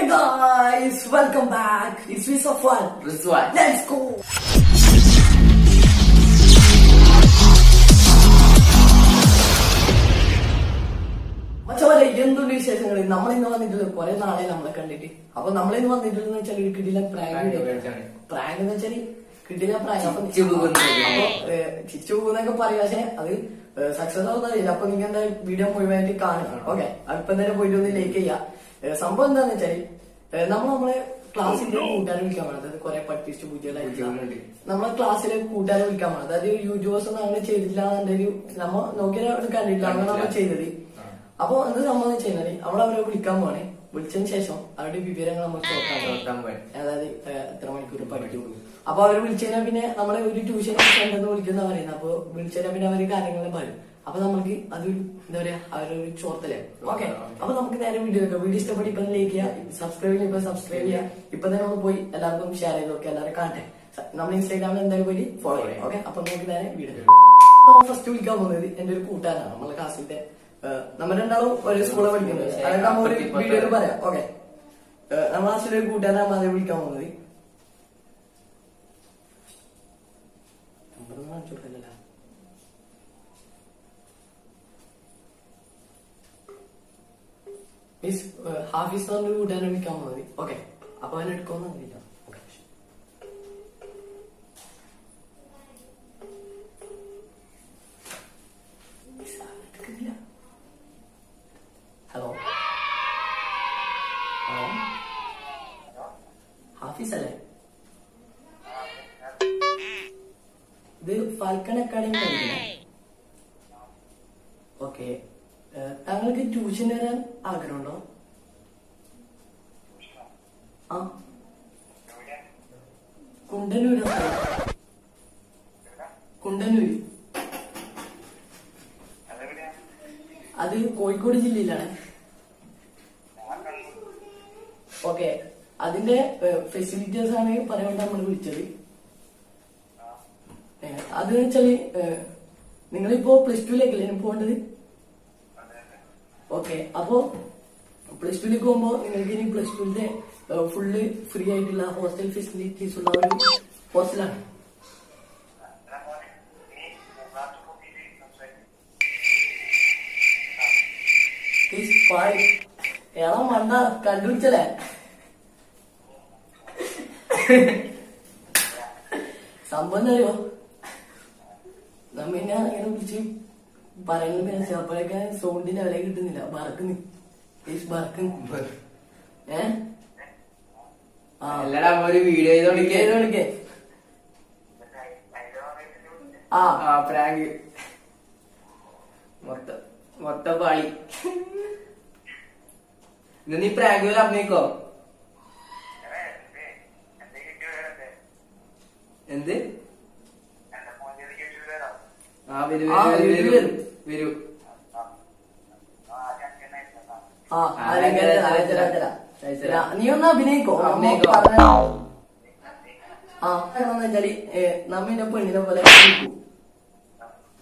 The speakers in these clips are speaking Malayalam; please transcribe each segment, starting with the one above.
guys, welcome back. It's Swiss of Fun. Let's go. മച്ചവരെ എന്തുണ്ട് വിശേഷങ്ങൾ? നമ്മളിന്ന് വന്നിട്ടുള്ള കുറെ നാളെ നമ്മളെ കണ്ടിട്ട്. അപ്പൊ നമ്മളിന്ന് വന്നിട്ടുള്ള വെച്ചാൽ കിടിലൻ പ്രാങ്ക് എന്ന് വെച്ചാൽ കിടിലൻ പ്രാങ്ക്. അപ്പൊ ചിച്ചു എന്നൊക്കെ പറയും, പക്ഷെ അത് സക്സസ് ആവുന്നറിയില്ല. അപ്പൊ നിങ്ങൾ എന്താ വീഡിയോ മുഴുവനായിട്ട് കാണുക. ഓക്കെ, അപ്പൊ എന്തായാലും പോയിട്ട് ഒന്ന് ലൈക്ക് ചെയ്യാം. സംഭവം എന്താന്ന് വെച്ചാല് നമ്മളെ ക്ലാസ്സിന്റെ കൂട്ടുകാരെ വിളിക്കാൻ വേണം. അതായത് കുറെ പഠിപ്പിച്ചു പൂജകളായിട്ട് നമ്മളെ ക്ലാസ്സിലെ കൂട്ടുകാരെ വിളിക്കാൻ വേണം. അതായത് യൂട്യൂബേഴ്സ് ഒന്നും അങ്ങനെ ചെയ്തിട്ടില്ല എന്നുണ്ടെങ്കിൽ നമ്മ നോക്കിയാൽ കണ്ടില്ല, അങ്ങനെ നമ്മൾ ചെയ്തത്. അപ്പൊ എന്ത് സംഭവം വെച്ച് കഴിഞ്ഞാല് അവരെ വിളിക്കാൻ പോണേ. വിളിച്ചതിന് ശേഷം അവരുടെ വിവരങ്ങൾ നമ്മൾ ചോദിക്കാൻ പോയി, അതായത് എത്ര മണിക്കൂർ പഠിക്കും. അപ്പൊ അവര് വിളിച്ചു കഴിഞ്ഞാൽ പിന്നെ നമ്മളെ ഒരു ട്യൂഷൻ സെന്ററിൽ വിളിക്കുന്ന പറയുന്നത്. അപ്പൊ വിളിച്ചു കഴിഞ്ഞാൽ പിന്നെ അവര് കാര്യങ്ങളും പറയും. അപ്പൊ നമുക്ക് അതൊരു എന്താ പറയാ, അവരൊരു ചോർത്തലാണ്. ഓക്കെ, അപ്പൊ നമുക്ക് നേരെ വീഡിയോ വെക്കാം. വീഡിയോ ഇഷ്ടപ്പെട്ട് ഇപ്പൊ ലൈക്ക് ചെയ്യുക, സബ്സ്ക്രൈബ് ചെയ്യുക. സബ്സ്ക്രൈബ് ചെയ്യുക. ഇപ്പൊ തന്നെ ഒന്ന് പോയി എല്ലാവർക്കും ഷെയർ ചെയ്ത് നോക്കുക, എല്ലാവരും കാണട്ടെ. നമ്മൾ ഇൻസ്റ്റാഗ്രാമിൽ എന്തായാലും പോയി ഫോളോ ചെയ്യാം. ഓക്കെ, അപ്പൊ നമുക്ക് നേരെ വീഡിയോ. ഫസ്റ്റ് വിളിക്കാൻ പോകുന്നത് എന്റെ ഒരു കൂട്ടുകാരാണ്, നമ്മളെ ക്ലാസ്സിന്റെ. നമ്മൾ രണ്ടാളും ഒരു സ്കൂളിൽ പഠിക്കുന്നത്. അതൊക്കെ നമ്മൾ ഒരു വീഡിയോയിൽ പറയാം. ഓക്കെ, നമ്മളെ ക്ലാസ്സിലെ ഒരു കൂട്ടുകാരാണ് അത് വിളിക്കാൻ പോകുന്നത്. മീൻസ് ഹാഫീസ് പറഞ്ഞൊരു കൂട്ടുകാരനെ വിളിക്കാൻ പോകുന്നത്. ഓക്കെ, അപ്പൊ അവനെ എടുക്കുമെന്ന് അറിയില്ല. ഹലോ ഹാഫീസ് അല്ലേ? ഇത് ഫാൽക്കൺ അക്കാഡമി പഠിക്കണേ. ഓക്കെ, താങ്കൾക്ക് ട്യൂഷൻ വരാൻ ആഗ്രഹമുണ്ടോ? ആ, കുണ്ടന്നൂര്. കുണ്ടന്നൂര് അത് കോഴിക്കോട് ജില്ലയിലാണ്. ഓക്കെ, അതിന്റെ ഫെസിലിറ്റീസ് ആണ് പറയാൻ നമ്മൾ വിളിച്ചത്. അത് വെച്ചാല് നിങ്ങളിപ്പോ +2 പോകേണ്ടത്. ഓക്കെ, അപ്പോ +2 പോകുമ്പോ നിങ്ങൾക്ക് ഇനി +2 ഫുള്ള് ഫ്രീ ആയിട്ടുള്ള ഹോസ്റ്റൽ ഫെസിലിറ്റീസ് ഉള്ള ഒരു ഹോസ്റ്റലാണ്. ഏതാ മണ്ട കണ്ടുപിടിച്ചല്ലേ? സംഭവം അറിയോ, നമ്മ അങ്ങനെ വിളിച്ച് പറയുന്നത് അപ്പോഴൊക്കെ സൗണ്ടിന്റെ വില കിട്ടുന്നില്ല. ബറക്കുന്നു. ഒരു വീഡിയോ ചെയ്തോളിക്കേ. ആ പ്രാങ്ക് മൊത്തം പാളി. ഇത് നീ പ്രാങ്ക് പോലെ അഭിനയിക്കോ? എന്ത്? വരൂ. നീ ഒന്ന് അഭിനയിക്കോ? വെച്ചാല് നമ്മിനെ പെണ്ണിനെ പോലെ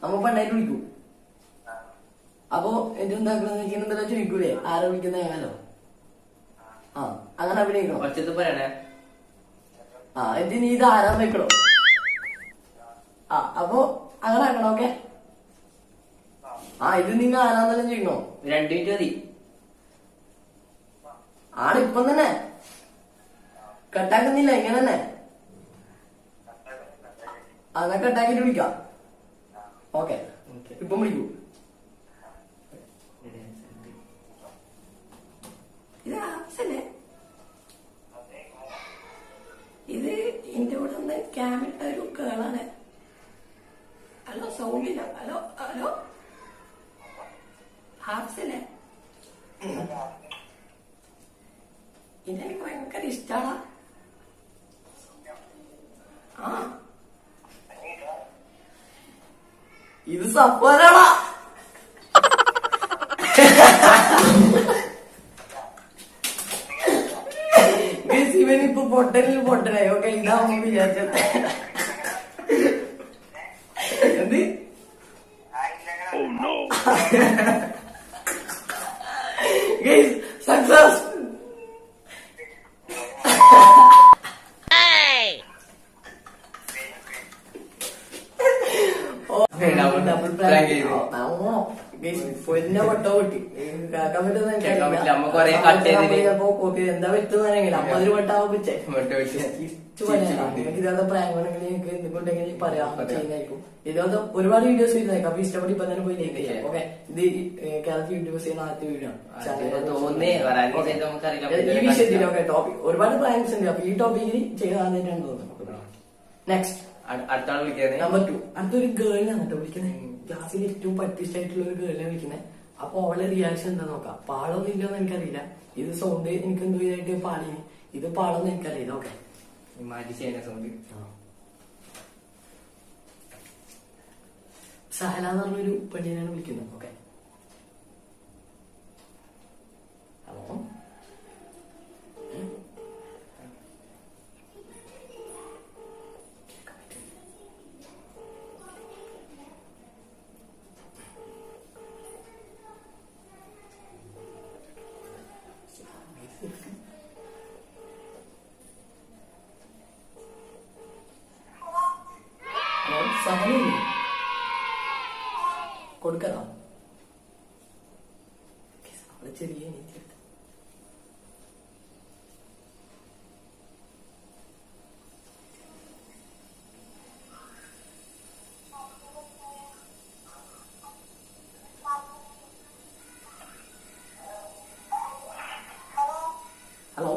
നമ്മ പെണ്ണായിട്ട് വിളിക്കൂ. അപ്പൊ എന്തെന്താക്കണെന്ന് വെച്ചാൽ എന്തെല്ലാം ചോദിക്കൂലേ, ആരെ വിളിക്കുന്ന ഞാനോ? ആ, അങ്ങനെ അഭിനയിക്കണം. ഒച്ചത്ത് പറയണേ. എന്നിട്ട് നീ ഇത് ആരാന്ന് വെക്കണോ? അപ്പൊ അങ്ങനെ ആക്കണം. ഓക്കെ, ഇത് നിങ്ങൾ ആരാന്നെല്ലാം ചെയ്യണോ? 2 മിനിറ്റ് മതി. ആളിപ്പം തന്നെ കട്ടാക്കുന്നില്ല, ഇങ്ങനെ തന്നെ. അങ്ങനെ കട്ടാക്കിട്ട് വിളിക്കാം. ഓക്കെ, ഇപ്പം വിളിക്കൂ. ഇത് എന്റെ കൂടെ ഒന്ന് ക്യാമിട്ട ഒരു കേളാണ്. ഹലോ, സൗണ്ടില്ല. ഹലോ ഹാഫ്സല്ലേ? ഇതെനിക്ക് ഭയങ്കര ഇഷ്ടാണ്. ഇത് സപ്പോരാണ. ഇവനിപ്പോ പൊട്ടനായി. ഓക്കെ, ഇതാവുമ്പോ വിചാരിച്ചത് എന്ത്? Guys, success. പൊന്ന പൊട്ടോ പൊട്ടി കേൾക്കാൻ പറ്റുന്ന കേൾക്കാൻ പറ്റില്ല. അമ്മ കൊറേ cut ചെയ്തിന്. ചിലപ്പോ കോപ്പി എന്താ പറ്റുന്നറിയില്ല. 50 വട്ടാവും പിച്ചേ ഇതാത്ത പ്രാങ്ക് വേണമെങ്കിൽ എനിക്ക് എന്തുകൊണ്ടെങ്കിൽ പറയാം ചെയ്യുന്നതായിരിക്കും. ഇതാത്ത ഒരുപാട് വീഡിയോസ് ചെയ്യുന്നതായിരിക്കും. അപ്പൊ ഇഷ്ടപ്പെട്ട് ഇപ്പൊ തന്നെ പോയി ലൈക്ക് ചെയ്യാം. ഓക്കെ, ഇത് കേരളത്തിൽ യൂട്യൂബേഴ്സ് ചെയ്യുന്ന ആദ്യത്തെ വീഡിയോ ഈ വിഷയത്തിലൊക്കെ ടോപ്പിക് ഒരുപാട് പ്രാങ്ക്സ് ഉണ്ട്. അപ്പൊ ഈ ടോപ്പിക്കിൽ ചെയ്യാൻ തോന്നുന്നു. നെക്സ്റ്റ് അടുത്ത ആൾ വിളിക്കുന്നത് നമ്പർ 2. അടുത്തൊരു ഗേളിനാണ് കേട്ടോ വിളിക്കുന്നത്. ക്ലാസ്സിൽ ഏറ്റവും പറ്റിസ്റ്റായിട്ടുള്ള ഒരു ഗേളിനെ വിളിക്കുന്നത്. അപ്പൊ അവളെ റിയാക്ഷൻ എന്താ നോക്കാം. പാടൊന്നും ഇല്ലെന്ന് എനിക്കറിയില്ല. ഇത് സൗണ്ട് എനിക്ക് എന്തോ ഇതായിട്ട് പാടിന്. ഇത് പാടൊന്നും എനിക്കറിയില്ല. ഓക്കെ, മാറ്റി ചെയ്യുന്ന സൗണ്ട്. സഹല എന്ന് പറഞ്ഞൊരു പെണ്ണിനാണ് വിളിക്കുന്നത്. Okay, hello. സഹലില്ലേ കൊടുക്കണോ? അവള് ചെറിയ എനിക്ക് ഹലോ,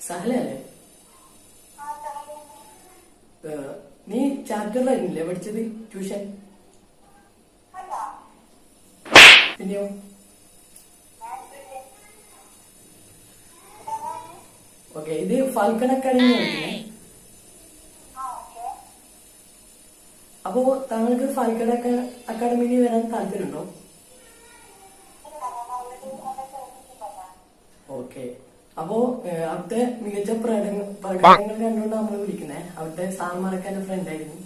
സഹലല്ലേ? നീ ചാപ്റ്ററിലായിരുന്നില്ലേ പഠിച്ചത് ട്യൂഷൻ? പിന്നെയോ? ഓക്കെ, ഇത് ഫാൽക്കൺ അക്കാഡമി പഠിക്കുന്നേ. അപ്പോ താങ്കൾക്ക് ഫാൽക്കൺ അക്കാഡമിയിൽ വരാൻ താല്പര്യമുണ്ടോ? ഓക്കെ, അപ്പോ അവിടുത്തെ മികച്ച പ്രകടനങ്ങൾ കണ്ടുകൊണ്ട് നമ്മൾ വിളിക്കുന്നേ. അവിടുത്തെ സാർമാരൊക്കെ എന്റെ ഫ്രണ്ട് ആയിരുന്നു.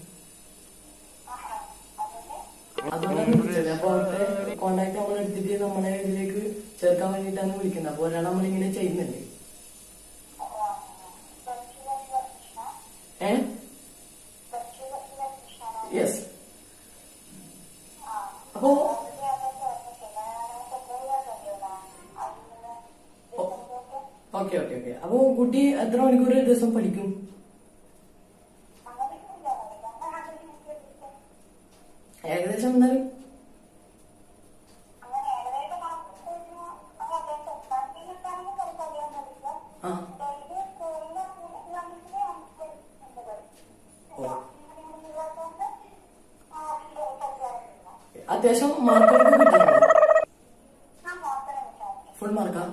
അതുകൊണ്ടാണ് വിളിച്ചത്. അപ്പൊ അവിടുത്തെ കോണ്ടാക്ട് നമ്മൾ എടുത്തിട്ട് നമ്മളെ ഇതിലേക്ക് ചേർക്കാൻ വേണ്ടിയിട്ടാണ് വിളിക്കുന്നത്. അപ്പൊ ഒരാൾ നമ്മളിങ്ങനെ ചെയ്യുന്നുണ്ട്. യെസ്. അപ്പോ ഓക്കെ ഓക്കെ ഓക്കെ. അപ്പൊ കുട്ടി എത്ര മണിക്കൂർ ദിവസം പഠിക്കും? ഏകദേശം എന്നാലും അത്യാവശ്യം മാർക്കൊക്കെ കിട്ടുന്നുണ്ടോ? ഫുൾ മാർക്കാ?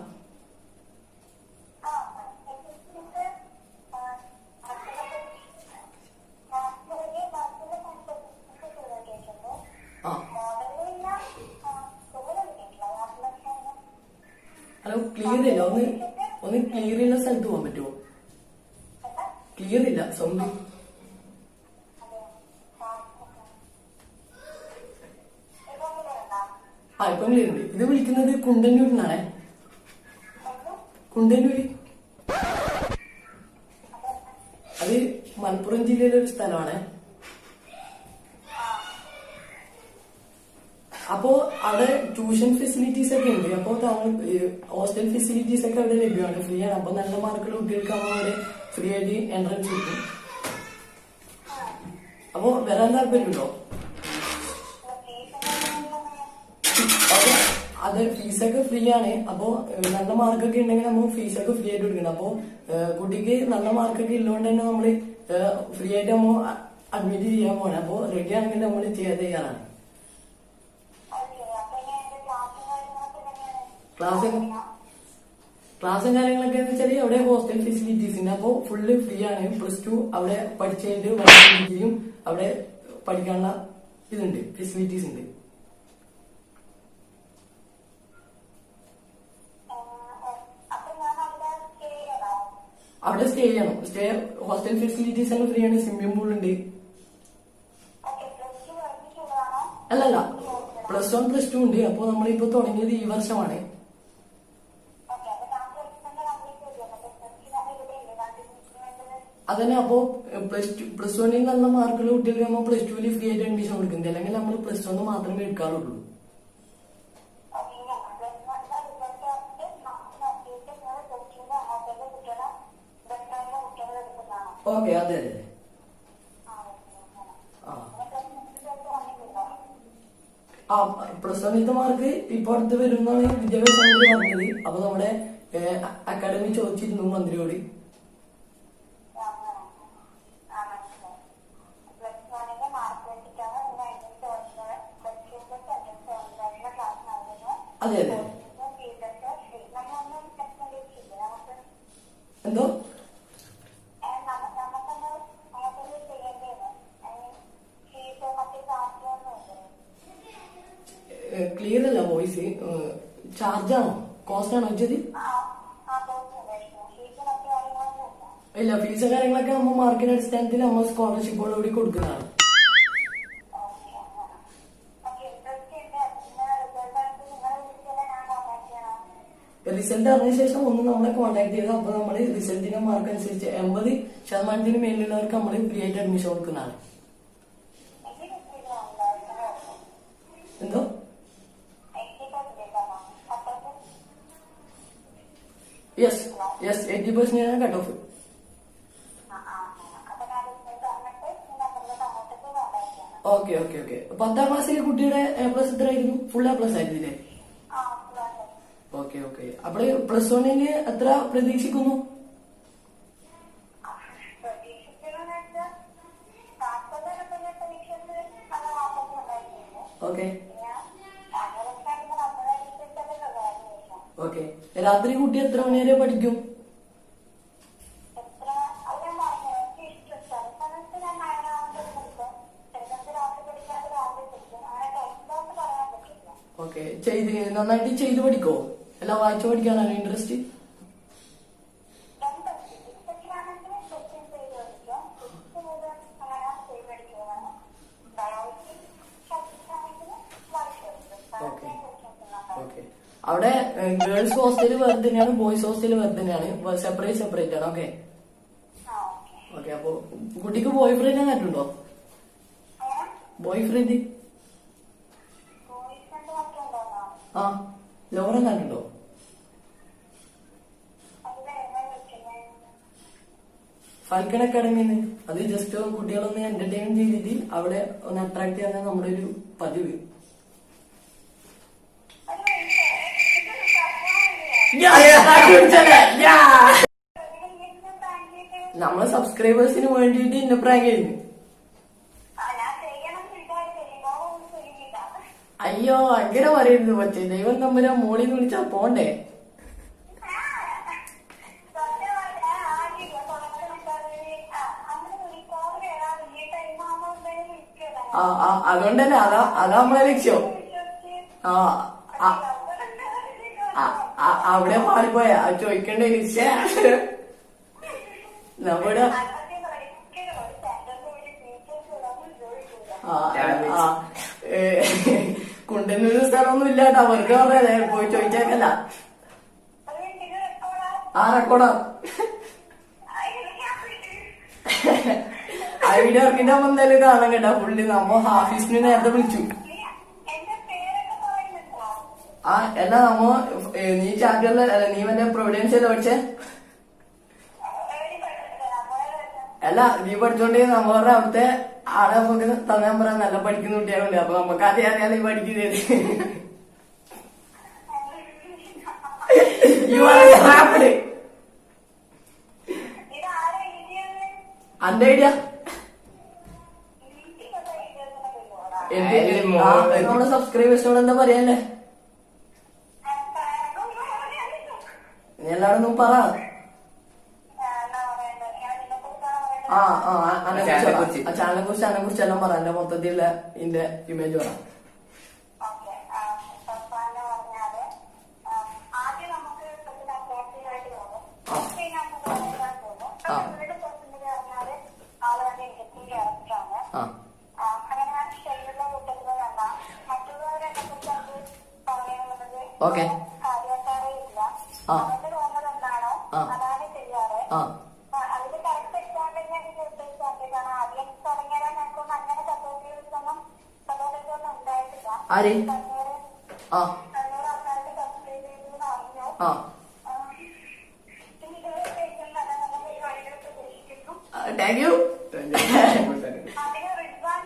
ഹലോ, ക്ലിയർ ഇല്ല. ഒന്ന് ക്ലിയർ ഉള്ള സ്ഥലത്ത് പോകാൻ പറ്റുമോ? ക്ലിയർ ഇല്ല സൗണ്ട്. ഇപ്പം ക്ലിയർ ഉണ്ട്. ഇത് വിളിക്കുന്നത് കുണ്ടന്നൂരിൽ നിന്നാണേ. കുണ്ടന്നൂര് അത് മലപ്പുറം ജില്ലയിലെ ഒരു സ്ഥലമാണ്. അപ്പോ അവിടെ ട്യൂഷൻ ഫെസിലിറ്റീസ് ഒക്കെ ഉണ്ട്. അപ്പോ ഹോസ്റ്റൽ ഫെസിലിറ്റീസ് ഒക്കെ അവിടെ ലഭ്യമാണ്, ഫ്രീ ആണ്. അപ്പൊ നല്ല മാർക്കുള്ള കുട്ടികൾക്കാവുമ്പോൾ അവിടെ ഫ്രീ ആയിട്ട് എൻട്രൻസ് കിട്ടും. അപ്പോ വരാൻ താല്പര്യമുണ്ടോ? അത് ഫീസൊക്കെ ഫ്രീ ആണ്. അപ്പോ നല്ല മാർക്കൊക്കെ ഉണ്ടെങ്കിൽ നമ്മൾ ഫീസൊക്കെ ഫ്രീ ആയിട്ട് കൊടുക്കണം. അപ്പോ കുട്ടിക്ക് നല്ല മാർക്കൊക്കെ ഉള്ളതുകൊണ്ട് തന്നെ നമ്മള് ഫ്രീ ആയിട്ട് നമ്മൾ അഡ്മിറ്റ് ചെയ്യാൻ പോകണം. അപ്പോ റെഡി ആണെങ്കിൽ നമ്മൾ ചെയ്യാൻ തയ്യാറാണ്. ക്ലാസ്സും കാര്യങ്ങളൊക്കെ എന്ന് വെച്ചാൽ അവിടെ ഹോസ്റ്റൽ ഫെസിലിറ്റീസ് ഉണ്ട്. അപ്പോ ഫുള്ള് ഫ്രീ ആണ്. +2 അവിടെ പഠിച്ചതിന്റെ ഡിഗ്രിയും അവിടെ പഠിക്കാനുള്ള ഇതുണ്ട്, ഫെസിലിറ്റീസ് ഉണ്ട്. അവിടെ സ്റ്റേ ചെയ്യണം. ഹോസ്റ്റൽ ഫെസിലിറ്റീസ് എല്ലാം ഫ്രീ ആണ്. സ്വിമ്മിംഗ് പൂൾ ഉണ്ട്. അല്ലല്ല, +1 +2 ഉണ്ട്. അപ്പൊ നമ്മളിപ്പോ തുടങ്ങിയത് ഈ വർഷമാണ്. അതന്നെ. അപ്പോ പ്ലസ് വണ്ണിൽ നല്ല മാർക്കുള്ള കുട്ടികൾക്ക് നമ്മൾ പ്ലസ് ടുവിൽ ഫ്രീ ആയിട്ട് അഡ്മിഷൻ കൊടുക്കുന്നത്, അല്ലെങ്കിൽ നമ്മൾ പ്ലസ് വൺ മാത്രമേ എടുക്കാറുള്ളൂ. ഓക്കെ, അതെ അതെ. ആ പ്ലസ് വണ്ണിലത്തെ മാർക്ക് ഇപ്പൊ അടുത്ത് വരും എന്നാണ് വിദ്യാഭ്യാസ മന്ത്രി പറഞ്ഞത്. അപ്പൊ നമ്മുടെ അക്കാഡമി ചോദിച്ചിരുന്നു മന്ത്രിയോട്. അതെ അതെ. എന്തോ ക്ലിയർ അല്ല വോയിസ്. ചാർജാണോ കോസ്റ്റ് ആണോ വെച്ചത്? ഇല്ല, ഫീസ് കാര്യങ്ങളൊക്കെ നമ്മൾ മാർക്കിന്റെ അടിസ്ഥാനത്തിൽ നമ്മൾ സ്കോളർഷിപ്പോടുകൂടി കൊടുക്കുന്നതാണ്. റിസൾട്ട് അറിഞ്ഞ ശേഷം ഒന്ന് നമ്മളെ കോൺടാക്ട് ചെയ്തു. അപ്പൊ നമ്മള് റിസൾട്ടിന്റെ മാർക്ക് അനുസരിച്ച് 80% മേലുള്ളവർക്ക് നമ്മൾ ഫ്രീ ആയിട്ട് അഡ്മിഷൻ കൊടുക്കുന്നതാണ്. എന്തോ yes yes 80% cut off. Okay okay okay. 10ാം ക്ലാസ്സിലെ കുട്ടിയുടെ എ പ്ലസ് എത്രയായിരുന്നു? ഫുൾ എ പ്ലസ് ആയിരുന്നില്ലേ? Okay okay. അപ്പോൾ പ്ലസ് വണ്ണിന് എത്ര പ്രതീക്ഷിക്കുന്നു? Okay okay. രാത്രി കുട്ടി എത്ര മണി വരെ പഠിക്കും? ഓക്കെ. നന്നായിട്ട് ചെയ്ത് പഠിക്കോ? എല്ലാം വായിച്ചു പഠിക്കാനാണ് ഇൻട്രസ്റ്റ്? Okay okay. അവിടെ ഗേൾസ് ഹോസ്റ്റല് വേറെ തന്നെയാണ്, ബോയ്സ് ഹോസ്റ്റല് വേറെ തന്നെയാണ്, സെപ്പറേറ്റ് ആണ്. Okay okay. അപ്പൊ കുട്ടിക്ക് ബോയ് ഫ്രണ്ട് ആയിട്ടുണ്ടോ? ബോയ് ഫ്രണ്ട് ആ ലോറ കണ്ടുണ്ടോ? ഫാൽക്കൺ അക്കാഡമിന്ന്. അത് ജസ്റ്റ് കുട്ടികളൊന്ന് എന്റർടൈൻ ചെയ്തിട്ട് അവിടെ ഒന്ന് അട്രാക്ട് ചെയ്യാൻ നമ്മുടെ ഒരു പതിവ്. നമ്മളെ സബ്സ്ക്രൈബേഴ്സിന് വേണ്ടിയിട്ട് ഇന്ന പ്രാങ്ക് ചെയ്യുന്നു. അയ്യോ അങ്ങനെ പറയരുത് പറ്റേ. ദൈവം തമ്മിൽ മോളിന്ന് വിളിച്ചാ പോണ്ടേ? അതുകൊണ്ടല്ലേ അതാ നമ്മളെ ലക്ഷ്യം. അവിടെ പാടിപ്പോയാ ചോദിക്കണ്ടേ നമ്മുടെ കുണ്ടന്നൂർ സ്ഥലമൊന്നും ഇല്ലാട്ടോ. അവർക്ക് പറയാതെ പോയി ചോദിച്ചേക്കല്ല. റെക്കോർഡാ. ആ വീഡിയോ ഇറക്കിട്ട് നമ്മ എന്തായാലും കാണാൻ കേട്ടാ ഫുള്ളി. നമ്മ ഹാഫീസിന് നേരത്തെ വിളിച്ചു. എന്നാ നമ്മ നീ ചാർജറിൽ അല്ല, നീ മറ്റേ പ്രൊവിഡൻഷ്യല്ലോ പഠിച്ചേ? അല്ല, നീ പഠിച്ചോണ്ട് നമ്മ പറഞ്ഞ അവിടുത്തെ ആടെ നമുക്ക് തന്നെ പറയാൻ നല്ല പഠിക്കുന്ന കുട്ടികളുണ്ട്. അപ്പൊ നമുക്ക് അറിയാൻ നീ പഠിക്കുന്നത്. അന്റെ ഐഡിയ നമ്മുടെ സബ്സ്ക്രൈബേഴ്സിനോട് എന്താ പറയാല്ലേ? നീ എല്ലാവരും പറ. ചാനലിനെ കുറിച്ച് എല്ലാം പറ. എന്റെ മൊത്തത്തിലുള്ള ഇതിന്റെ ഇമേജ് പറ. ഓക്കെ ആര് ആ ആ താങ്ക് യു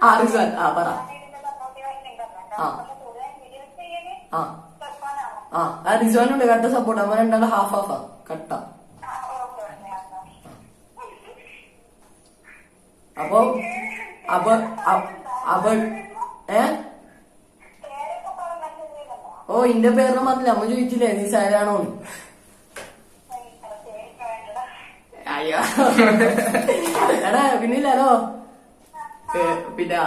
ആ റിസ്വാൻ ആ പറ ആ ആ ആ റിസ്വാനുണ്ട് കട്ട സപ്പോർട്ട് അമ്മ രണ്ടാളെ ഹാഫ് ഹാഫാ കട്ട അപ്പൊ അപ്പൊ അപ്പൊ ഏ ഓ ഇന്റെ പേരിനെ പറഞ്ഞില്ല അമ്മ ചോദിച്ചില്ലേ നീ സാരാണോ അയ്യോ എടാ പിന്നില്ലല്ലോ പിന്നെ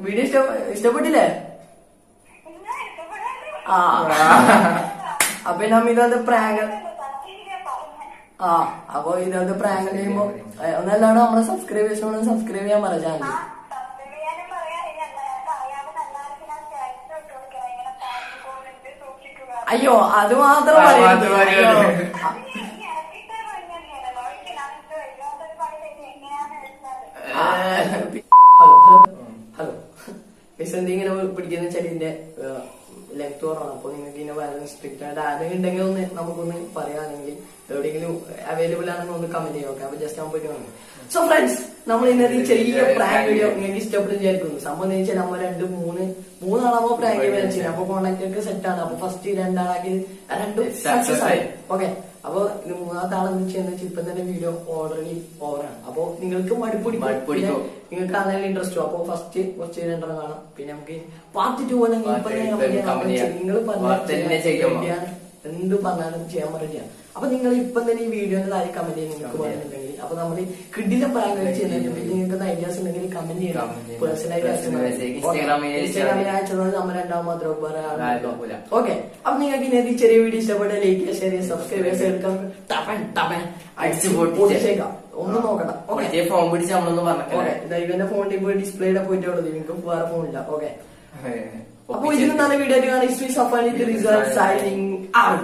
വീഡിയോ ഇഷ്ടപ്പെട്ടില്ലേ ആ അപ്പൊ നമ്മ ഇതത് പ്രാങ്ക് ആ അപ്പൊ ഇതത് പ്രാങ്ക് ചെയ്യുമ്പോ ഒന്നല്ലാണ്ട് നമ്മളെ സബ്സ്ക്രൈബേഴ്സിനോട് സബ്സ്ക്രൈബ് ചെയ്യാൻ പറ ചാനൽ അയ്യോ അത് മാത്രം ഹലോ ഹലോ മിസ് ഇങ്ങനെ പിടിക്കുന്ന ചെടിന്റെ ലെങ്ത് കുറവാണ് അപ്പൊ നിങ്ങൾക്ക് ഇങ്ങനെ വളരെ സ്ട്രിക്റ്റ് ആയിട്ട് ആരെങ്കിലും ഉണ്ടെങ്കിൽ ഒന്ന് നമുക്കൊന്ന് പറയാണെങ്കിൽ എവിടെയെങ്കിലും അവൈലബിൾ ആണെന്ന് ഒന്ന് കമന്റ് ചെയ്യാം ഓക്കെ അപ്പൊ ജസ്റ്റ് ആകുമ്പോൾ പോയിട്ട് വന്നു സോ ഫ്രണ്ട്സ് നമ്മൾ ഇന്നത്തെ ചെറിയ പ്രാങ്ക് വീഡിയോ നിങ്ങൾക്ക് ഇഷ്ടപ്പെടും വിചാരിക്കുന്നു സംഭവം എന്ന് വെച്ചാൽ നമ്മൾ മൂന്നാളാകുമ്പോൾ പ്രാങ്ക് ചെയ്യാൻ അപ്പൊ കോണ്ടാക്ട് ഒക്കെ സെറ്റ് ആണ് അപ്പൊ ഫസ്റ്റ് രണ്ടാളാക്കി രണ്ടും സക്സസ് ആയി ഓക്കെ അപ്പൊ ഇത് മൂന്നാമത്തെ ആളെന്ന് വെച്ചാൽ ഇപ്പം തന്നെ വീഡിയോ ഓൾറെഡി ഓവറാണ് അപ്പൊ നിങ്ങൾക്ക് മടുപ്പിടിക്കും നിങ്ങൾക്ക് അങ്ങനെ ഇൻട്രസ്റ്റ് അപ്പൊ ഫസ്റ്റ് കുറച്ച് രണ്ടെണ്ണം കാണാം പിന്നെ നമുക്ക് പാർട്ട് 2 നിങ്ങൾ പറഞ്ഞാൽ എന്ത് പറഞ്ഞാലും ചെയ്യാൻ പറ്റില്ല അപ്പൊ നിങ്ങൾ ഇപ്പം തന്നെ ഈ വീഡിയോന്റെ താഴെ കമന്റ് ചെയ്യാൻ നിങ്ങൾക്ക് പറയുന്നുണ്ടെങ്കിൽ അപ്പൊ നമ്മൾ കിഡിലെ പ്രാങ്ക് ചെയ്യുന്നുണ്ട് പിന്നെ നിങ്ങൾക്ക് ഐഡിയാസ് ഉണ്ടെങ്കിൽ കമന്റ് ചെയ്യണം പേഴ്സണലായിട്ട് ഇൻസ്റ്റാഗ്രാമിൽ അയച്ചത് നമ്മൾ രണ്ടാമത് മാത്രം ഓക്കെ അപ്പൊ നിങ്ങൾക്ക് ഇനി ചെറിയ വീഡിയോ ഇഷ്ടപ്പെട്ട ലൈക്ക് ഷെയർ സബ്സ്ക്രൈബ് എടുക്കാം അടിച്ചേക്കാം ഒന്നും നോക്കണ്ട ഓക്കെ ഫോൺ പിടിച്ച് നമ്മളൊന്നും പറഞ്ഞു ഇവന്റെ ഫോണിൽ പോയി ഡിസ്പ്ലേയുടെ പോയിട്ട് അവിടെ നിങ്ങൾക്ക് വേറെ ഫോണില്ല ഓക്കെ അപ്പൊ ഇതിന് നല്ല വീഡിയോ കാണാൻ സൈനിങ് ഔട്ട്